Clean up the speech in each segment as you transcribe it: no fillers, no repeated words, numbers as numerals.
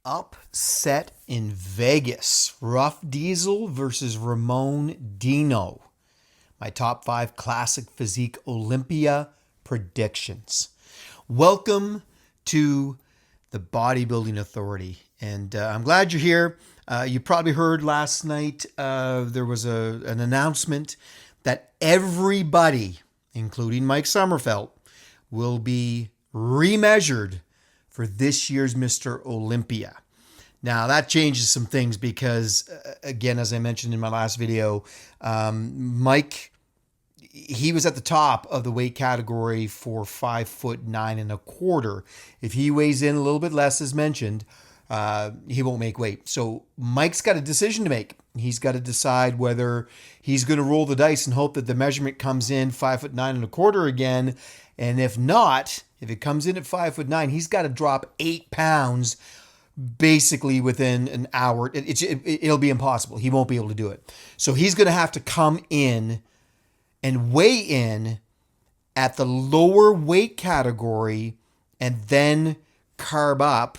Upset in Vegas. Ruff Diesel versus Ramon Dino. My top 5 Classic Physique Olympia predictions. Welcome to the Bodybuilding Authority. And I'm glad you're here. You probably heard last night there was an announcement that everybody, including Mike Sommerfeld, will be remeasured for this year's Mr. Olympia. Now, that changes some things because, again, as I mentioned in my last video, Mike, he was at the top of the weight category for 5'9.25". If he weighs in a little bit less, as mentioned, he won't make weight. So Mike's got a decision to make. He's got to decide whether he's going to roll the dice and hope that the measurement comes in 5'9.25" again. And if not, if it comes in at 5'9", he's got to drop 8 pounds basically within an hour. It'll be impossible. He won't be able to do it. So he's going to have to come in and weigh in at the lower weight category and then carb up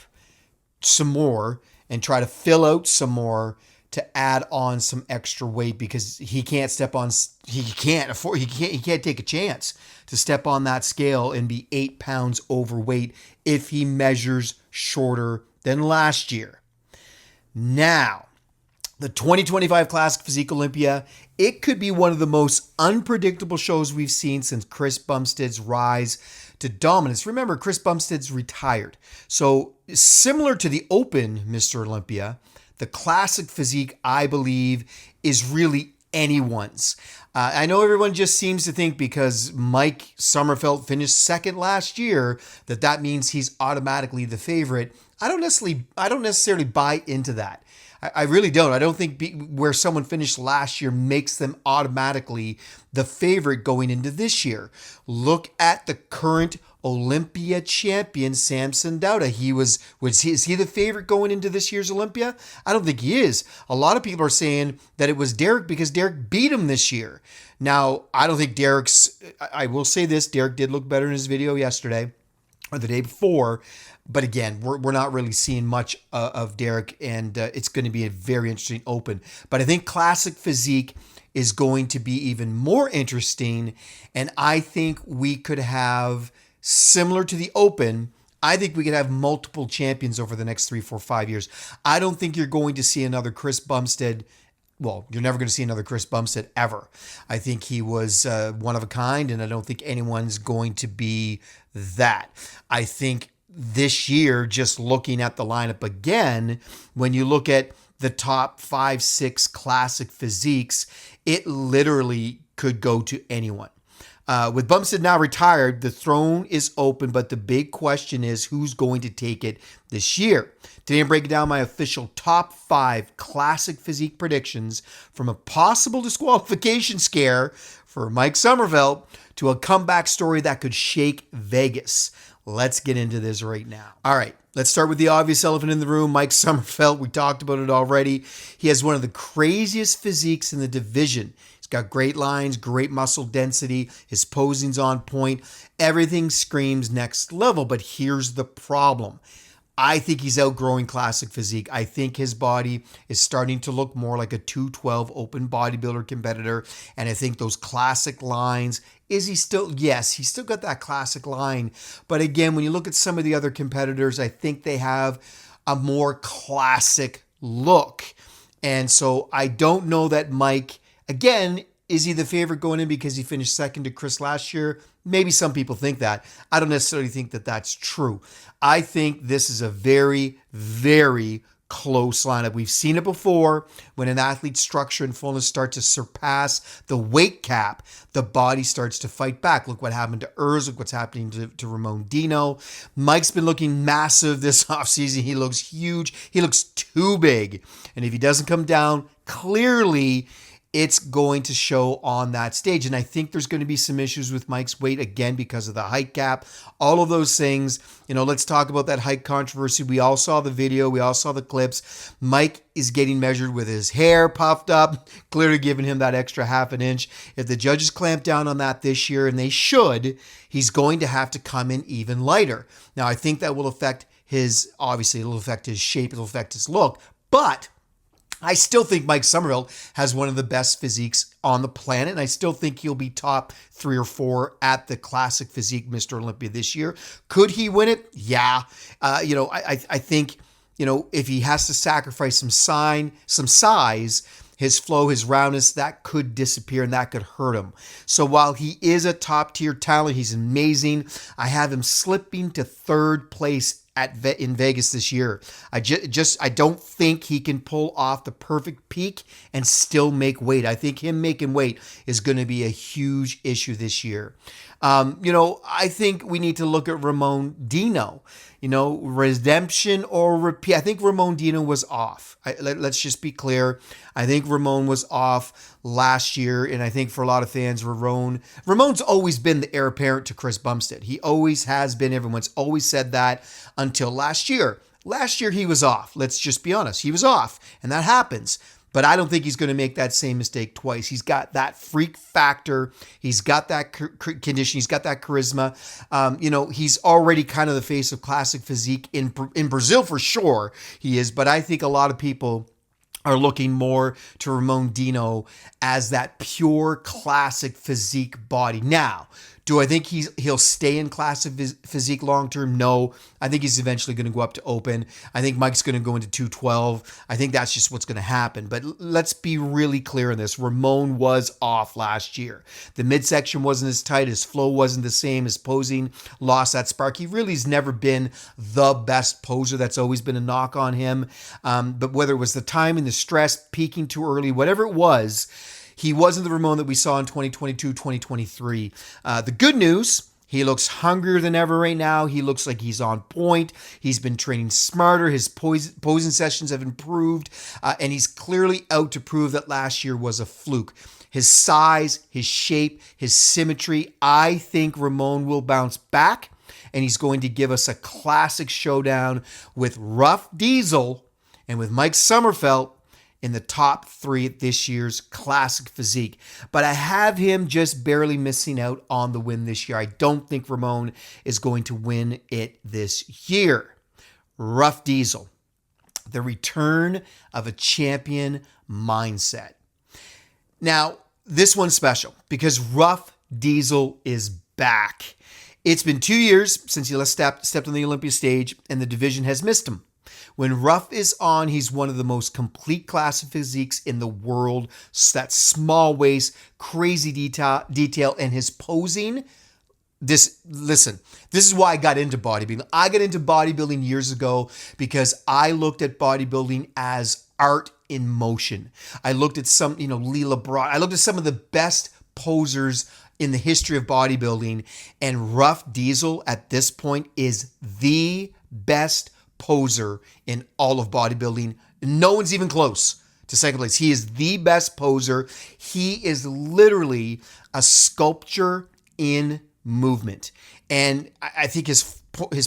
some more and try to fill out some more to add on some extra weight because he can't take a chance to step on that scale and be 8 pounds overweight if he measures shorter than last year. Now, the 2025 Classic Physique Olympia, it could be one of the most unpredictable shows we've seen since Chris Bumstead's rise to dominance. Remember, Chris Bumstead's retired. So similar to the Open Mr. Olympia, the Classic Physique, I believe, is really anyone's. I know everyone just seems to think because Mike Sommerfeld finished second last year that means he's automatically the favorite. I don't necessarily buy into that. I really don't. I don't think where someone finished last year makes them automatically the favorite going into this year. Look at the current Olympia champion, Samson Dauda. Is he the favorite going into this year's Olympia? I don't think he is. A lot of people are saying that it was Derek because Derek beat him this year. Now, I don't think I will say this, Derek did look better in his video yesterday or the day before. But again, we're not really seeing much of Derek, and it's going to be a very interesting Open. But I think Classic Physique is going to be even more interesting, and I think we could have, similar to the Open, I think we could have multiple champions over the next 3, 4, 5 years. I don't think you're going to see another Chris Bumstead. Well, you're never going to see another Chris Bumstead ever. I think he was one of a kind, and I don't think anyone's going to be that. I think this year, just looking at the lineup again, when you look at the top 5, 6 Classic Physiques, it literally could go to anyone. With Bumstead now retired, the throne is open, but the big question is who's going to take it this year. Today I'm breaking down my official top 5 Classic Physique predictions from a possible disqualification scare for Mike Sommerfeld to a comeback story that could shake Vegas. Let's get into this right now. All right, let's start with the obvious elephant in the room, Mike Sommerfeld. We talked about it already. He has one of the craziest physiques in the division. He's got great lines, great muscle density. His posing's on point. Everything screams next level, but here's the problem. I think he's outgrowing Classic Physique. I think his body is starting to look more like a 212 open bodybuilder competitor. And I think those classic lines, is he still? Yes, he's still got that classic line. But again, when you look at some of the other competitors, I think they have a more classic look. And so I don't know that Mike, again, is he the favorite going in because he finished second to Chris last year? Maybe some people think that. I don't necessarily think that that's true. I think this is a very, very close lineup. We've seen it before when an athlete's structure and fullness start to surpass the weight cap, the body starts to fight back. Look what happened to Urs. Look what's happening to Ramon Dino. Mike's been looking massive this offseason. He looks huge. He looks too big. And if he doesn't come down, clearly it's going to show on that stage. And I think there's going to be some issues with Mike's weight again because of the height gap, all of those things. Let's talk about that height controversy. We all saw the video. We all saw the clips. Mike is getting measured with his hair puffed up, clearly giving him that extra half an inch. If the judges clamp down on that this year, and they should, he's going to have to come in even lighter. Now, I think that will affect obviously it'll affect his shape, it'll affect his look, but I still think Mike Sommerfeld has one of the best physiques on the planet, and I still think he'll be top 3 or 4 at the Classic Physique Mr. Olympia this year. Could he win it? Yeah. I think, if he has to sacrifice some size, his flow, his roundness, that could disappear and that could hurt him. So while he is a top tier talent, he's amazing. I have him slipping to 3rd place in Vegas this year. I don't think he can pull off the perfect peak and still make weight. I think him making weight is going to be a huge issue this year. I think we need to look at Ramon Dino. Redemption or repeat. I think Ramon Dino was off. Let's just be clear. I think Ramon was off last year, and I think for a lot of fans, Ramon's always been the heir apparent to Chris Bumstead. He always has been. Everyone's always said that until last year. Last year, he was off. Let's just be honest. He was off, and that happens. But I don't think he's going to make that same mistake twice. He's got that freak factor. He's got that condition. He's got that charisma. He's already kind of the face of classic physique in Brazil for sure. He is. But I think a lot of people are looking more to Ramon Dino as that pure classic physique body. Now, do I think he'll stay in classic physique long term? No. I think he's eventually going to go up to open. I think Mike's going to go into 212. I think that's just what's going to happen. But let's be really clear on this. Ramon was off last year. The midsection wasn't as tight. His flow wasn't the same. His posing lost that spark. He really has never been the best poser. That's always been a knock on him. But whether it was the timing, the stress, peaking too early, whatever it was, he wasn't the Ramon that we saw in 2022, 2023. The good news, he looks hungrier than ever right now. He looks like he's on point. He's been training smarter. His posing sessions have improved. And he's clearly out to prove that last year was a fluke. His size, his shape, his symmetry, I think Ramon will bounce back. And he's going to give us a classic showdown with Ruff Diesel and with Mike Sommerfeld in the top 3 at this year's Classic Physique. But I have him just barely missing out on the win this year. I don't think Ramon is going to win it this year. Ruff Diesel, the return of a champion mindset. Now, this one's special because Ruff Diesel is back. It's been 2 years since he last stepped on the Olympia stage, and the division has missed him. When Ruff is on, he's one of the most complete classic physiques in the world. That small waist, crazy detail, and his posing. This is why I got into bodybuilding. I got into bodybuilding years ago because I looked at bodybuilding as art in motion. I looked at some, Leela Broad. I looked at some of the best posers in the history of bodybuilding, and Ruff Diesel at this point is the best poser in all of bodybuilding. No one's even close to second place. He is the best poser. He is literally a sculpture in movement. And I think his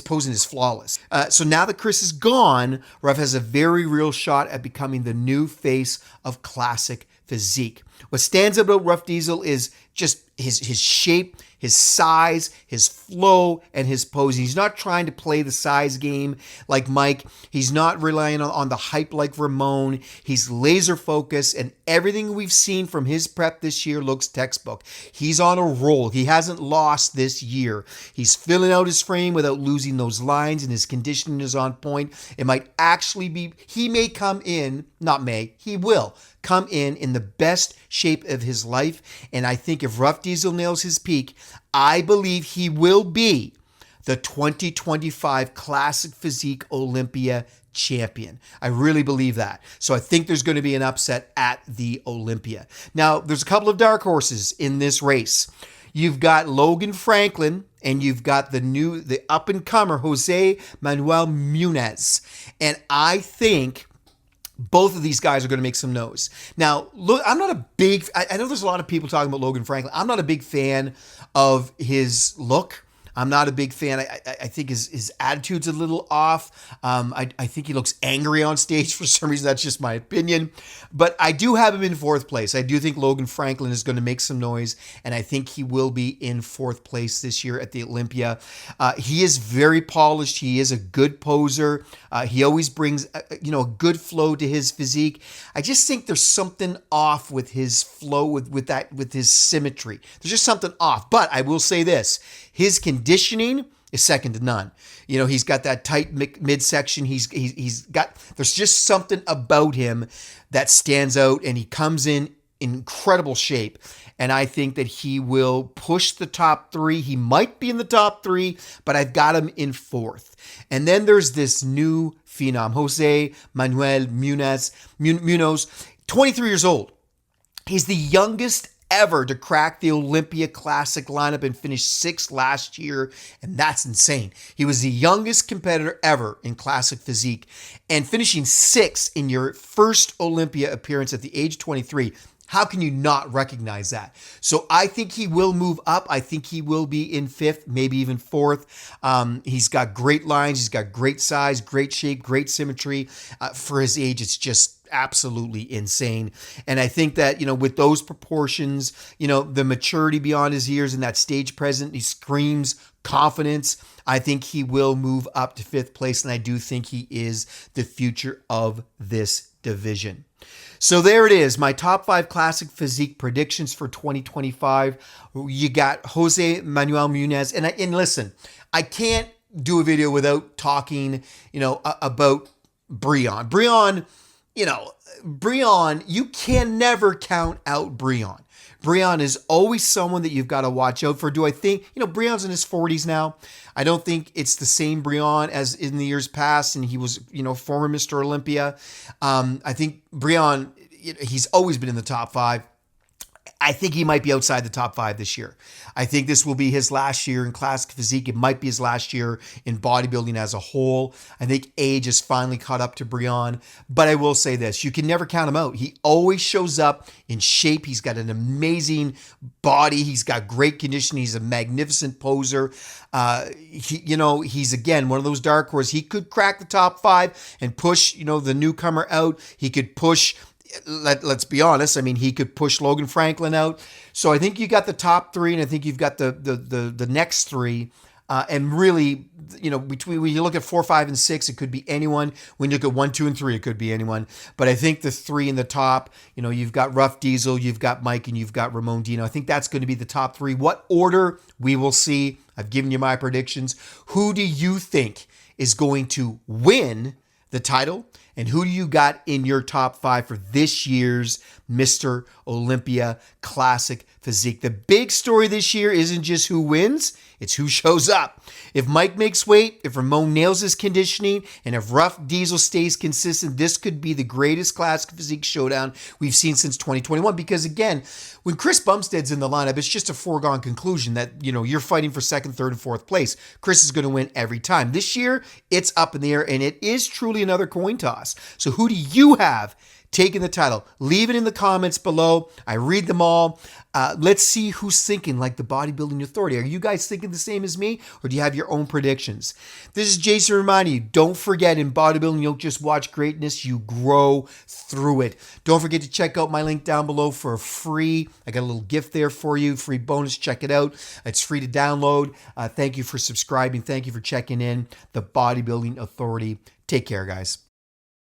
posing is flawless. So now that Chris is gone, Ruff has a very real shot at becoming the new face of classic physique. What stands out about Ruff Diesel is just his shape, his size, his flow, and his posing. He's not trying to play the size game like Mike. He's not relying on the hype like Ramon. He's laser focused, and everything we've seen from his prep this year looks textbook. He's on a roll. He hasn't lost this year. He's filling out his frame without losing those lines, and his conditioning is on point. It might actually be, he may come in, he will come in the best shape of his life. And I think if Ruff Diesel nails his peak, I believe he will be the 2025 Classic Physique Olympia champion. I really believe that. So I think there's going to be an upset at the Olympia. Now, there's a couple of dark horses in this race. You've got Logan Franklin, and you've got the up-and-comer Jose Manuel Muñoz. And I think both of these guys are going to make some noise. Now, look, I know there's a lot of people talking about Logan Franklin. I'm not a big fan of his look. I'm not a big fan. I think his attitude's a little off. I think he looks angry on stage for some reason. That's just my opinion. But I do have him in fourth place. I do think Logan Franklin is going to make some noise, and I think he will be in fourth place this year at the Olympia. He is very polished. He is a good poser. He always brings a good flow to his physique. I just think there's something off with his flow, with his symmetry. There's just something off. But I will say this: his conditioning is second to none. He's got that tight midsection. He's got. There's just something about him that stands out, and he comes in incredible shape. And I think that he will push the top three. He might be in the top three, but I've got him in fourth. And then there's this new phenom, Jose Manuel Muñoz, 23 years old. He's the youngest ever to crack the Olympia Classic lineup and finish sixth last year, and that's insane. He was the youngest competitor ever in Classic Physique, and finishing sixth in your first Olympia appearance at the age of 23. How can you not recognize that? So I think he will move up. I think he will be in fifth, maybe even fourth. He's got great lines. He's got great size, great shape, great symmetry. For his age, it's just absolutely insane. And I think that, with those proportions, the maturity beyond his years and that stage presence, he screams confidence. I think he will move up to fifth place, and I do think he is the future of this division. So there it is, my top 5 Classic Physique predictions for 2025. You got Jose Manuel Muñoz, and listen, I can't do a video without talking, about Breon. Breon, you can never count out Breon. Breon is always someone that you've got to watch out for. Do I think, Breon's in his 40s now. I don't think it's the same Breon as in the years past, and he was, former Mr. Olympia. I think Breon, he's always been in the top 5. I think he might be outside the top 5 this year. I think this will be his last year in Classic Physique. It might be his last year in bodybuilding as a whole. I think age has finally caught up to Breon. But I will say this, you can never count him out. He always shows up in shape. He's got an amazing body. He's got great conditioning. He's a magnificent poser. He's again one of those dark horses. He could crack the top 5 and push, the newcomer out. He could push, let's be honest, he could push Logan Franklin out. So I think you got the top 3, and I think you've got the next 3. And really, between when you look at 4, 5, and 6, it could be anyone. When you look at 1, 2, and 3, it could be anyone. But I think the 3 in the top, you've got Ruff Diesel, you've got Mike, and you've got Ramon Dino. I think that's going to be the top 3. What order, we will see. I've given you my predictions. Who do you think is going to win the title? And who do you got in your top 5 for this year's Mr. Olympia Classic Physique? The big story this year isn't just who wins, it's who shows up. If Mike makes weight, if Ramon nails his conditioning, and if Ruff Diesel stays consistent, this could be the greatest Classic Physique showdown we've seen since 2021. Because again, when Chris Bumstead's in the lineup, it's just a foregone conclusion that, you're fighting for second, third, and fourth place. Chris is going to win every time. This year, it's up in the air, and it is truly another coin toss. So who do you have taking the title? Leave it in the comments below. I read them all. Let's see who's thinking like the Bodybuilding Authority. Are you guys thinking the same as me, or do you have your own predictions? This is Jason reminding you, don't forget, in bodybuilding, you don't just watch greatness, you grow through it. Don't forget to check out my link down below for a free, I got a little gift there for you, free bonus. Check it out. It's free to download. Thank you for subscribing. Thank you for checking in. The Bodybuilding Authority. Take care, guys.